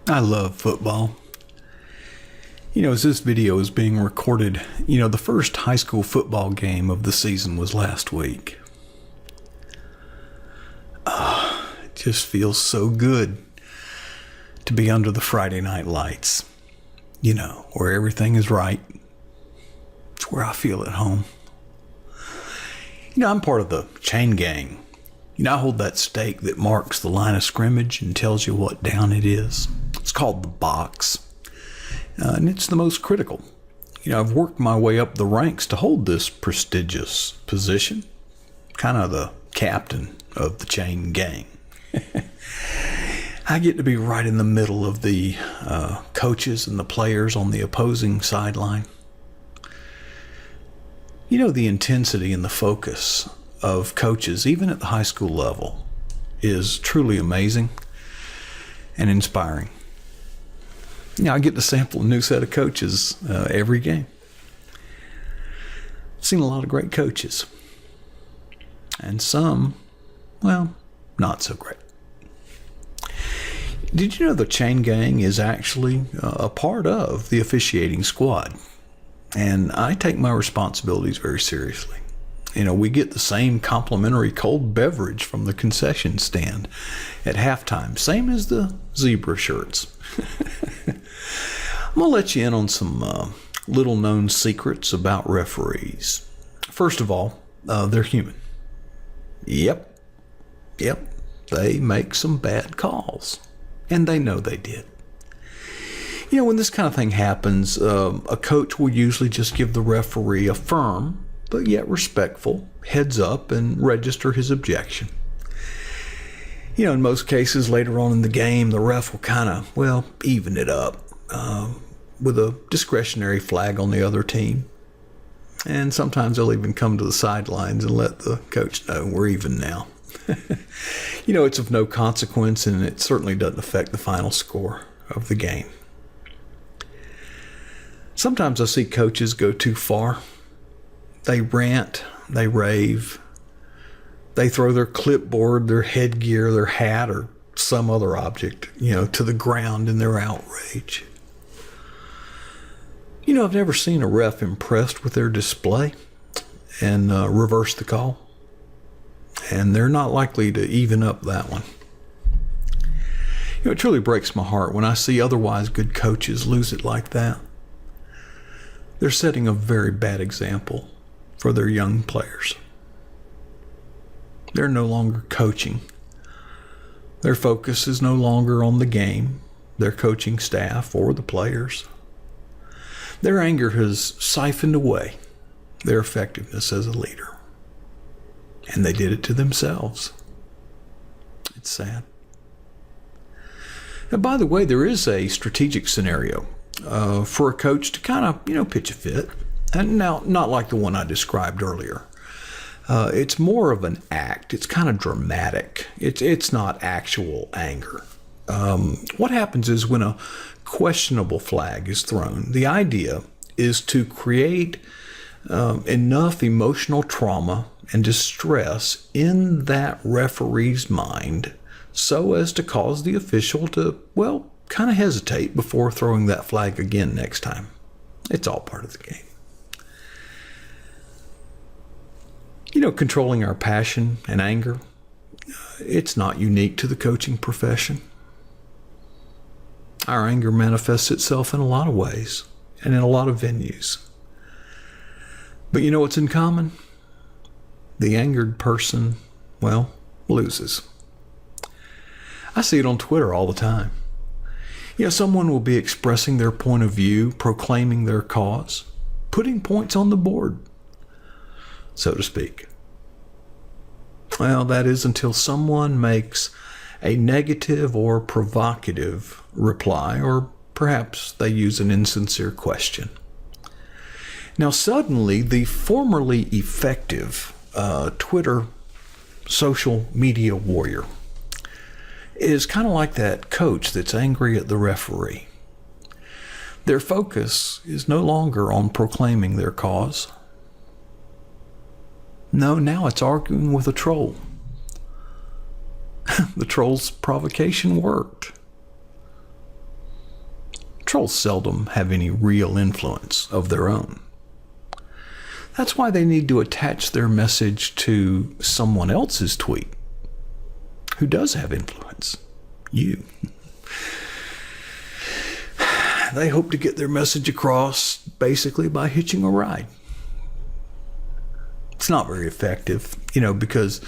I love football. As this video is being recorded, the first high school football game of the season was last week. It just feels so good to be under the Friday night lights, where everything is right. It's where I feel at home. I'm part of the chain gang. I hold that stake that marks the line of scrimmage and tells you what down it is. It's called the box. And it's the most critical. I've worked my way up the ranks to hold this prestigious position. Kind of the captain of the chain gang. I get to be right in the middle of the coaches and the players on the opposing sideline. The intensity and the focus of coaches, even at the high school level, is truly amazing and inspiring. I get to sample a new set of coaches every game. I've seen a lot of great coaches. And some, not so great. Did you know the chain gang is actually a part of the officiating squad? And I take my responsibilities very seriously. We get the same complimentary cold beverage from the concession stand at halftime, same as the zebra shirts. I'm going to let you in on some little known secrets about referees. First of all, they're human. Yep, they make some bad calls, and they know they did. When this kind of thing happens, a coach will usually just give the referee a firm, but yet respectful, heads up and register his objection. In most cases, later on in the game, the ref will kind of, even it up with a discretionary flag on the other team. And sometimes they'll even come to the sidelines and let the coach know we're even now. It's of no consequence, and it certainly doesn't affect the final score of the game. Sometimes I see coaches go too far. They rant, they rave, they throw their clipboard, their headgear, their hat, or some other object, to the ground in their outrage. I've never seen a ref impressed with their display and reverse the call. And they're not likely to even up that one. It truly breaks my heart when I see otherwise good coaches lose it like that. They're setting a very bad example for their young players. They're no longer coaching. Their focus is no longer on the game, their coaching staff, or the players. Their anger has siphoned away their effectiveness as a leader. And they did it to themselves. It's sad. And by the way, there is a strategic scenario for a coach to kind of, pitch a fit. And now, not like the one I described earlier. It's more of an act. It's kind of dramatic. It's not actual anger. What happens is when a questionable flag is thrown, the idea is to create enough emotional trauma and distress in that referee's mind so as to cause the official to, kind of hesitate before throwing that flag again next time. It's all part of the game. Controlling our passion and anger, it's not unique to the coaching profession. Our anger manifests itself in a lot of ways and in a lot of venues. But you know what's in common? The angered person, loses. I see it on Twitter all the time. Someone will be expressing their point of view, proclaiming their cause, putting points on the board, so to speak. That is until someone makes a negative or provocative reply, or perhaps they use an insincere question. Now, suddenly, the formerly effective Twitter social media warrior is kind of like that coach that's angry at the referee. Their focus is no longer on proclaiming their cause. No, now it's arguing with a troll. The troll's provocation worked. Trolls seldom have any real influence of their own. That's why they need to attach their message to someone else's tweet who does have influence. You. They hope to get their message across basically by hitching a ride. It's not very effective, because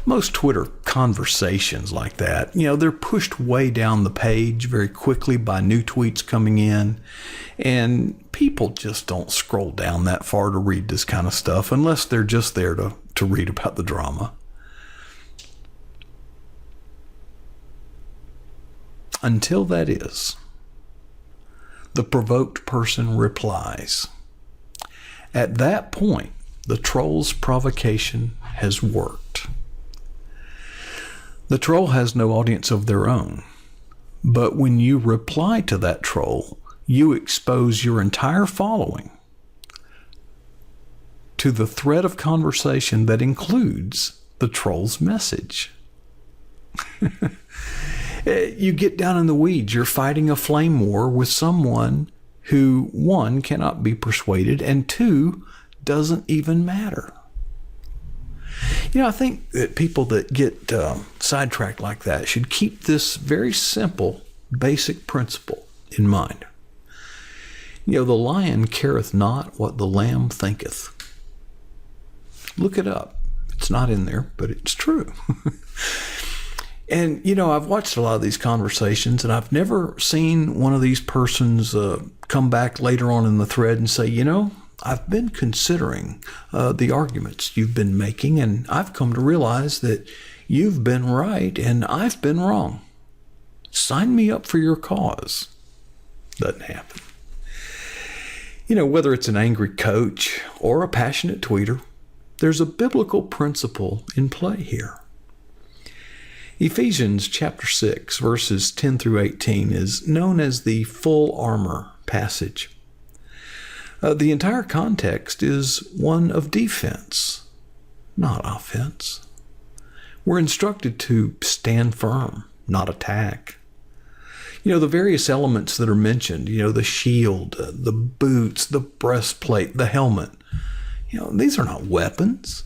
most Twitter conversations like that, they're pushed way down the page very quickly by new tweets coming in. And people just don't scroll down that far to read this kind of stuff unless they're just there to read about the drama. Until that is, the provoked person replies. At that point, the troll's provocation has worked. The troll has no audience of their own, but when you reply to that troll, you expose your entire following to the thread of conversation that includes the troll's message. You get down in the weeds. You're fighting a flame war with someone who, one, cannot be persuaded, and two, doesn't even matter. I think that people that get sidetracked like that should keep this very simple, basic principle in mind. The lion careth not what the lamb thinketh. Look it up. It's not in there, but it's true. And, I've watched a lot of these conversations, and I've never seen one of these persons come back later on in the thread and say, I've been considering the arguments you've been making, and I've come to realize that you've been right and I've been wrong. Sign me up for your cause. Doesn't happen. Whether it's an angry coach or a passionate tweeter, there's a biblical principle in play here. Ephesians chapter 6, verses 10 through 18 is known as the full armor passage. The entire context is one of defense, not offense. We're instructed to stand firm, not attack. The various elements that are mentioned, the shield, the boots, the breastplate, the helmet, these are not weapons.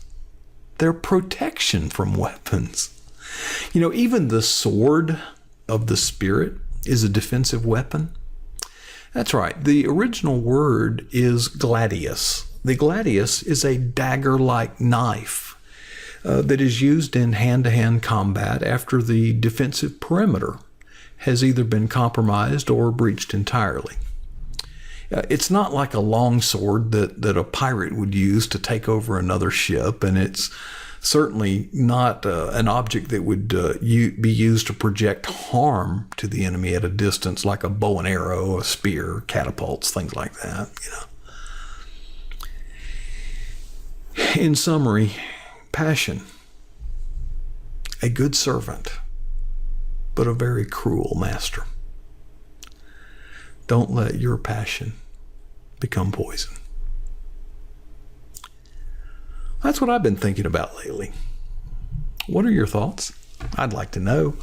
They're protection from weapons. Even the sword of the Spirit is a defensive weapon. That's right. The original word is gladius. The gladius is a dagger-like knife that is used in hand-to-hand combat after the defensive perimeter has either been compromised or breached entirely. It's not like a long sword that a pirate would use to take over another ship, and it's certainly not an object that would be used to project harm to the enemy at a distance, like a bow and arrow, a spear, catapults, things like that. In summary, passion, a good servant, but a very cruel master. Don't let your passion become poison. That's what I've been thinking about lately. What are your thoughts? I'd like to know.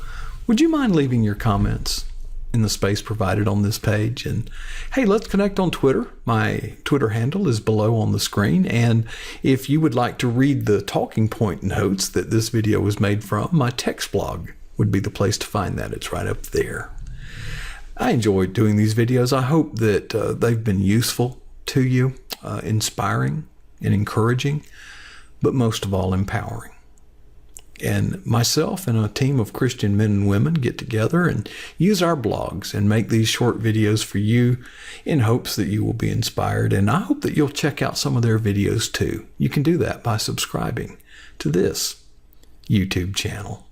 Would you mind leaving your comments in the space provided on this page? And hey, let's connect on Twitter. My Twitter handle is below on the screen. And if you would like to read the talking point notes that this video was made from, my text blog would be the place to find that. It's right up there. I enjoyed doing these videos. I hope that they've been useful to you, inspiring and encouraging, but most of all, empowering. And myself and a team of Christian men and women get together and use our blogs and make these short videos for you in hopes that you will be inspired. And I hope that you'll check out some of their videos too. You can do that by subscribing to this YouTube channel.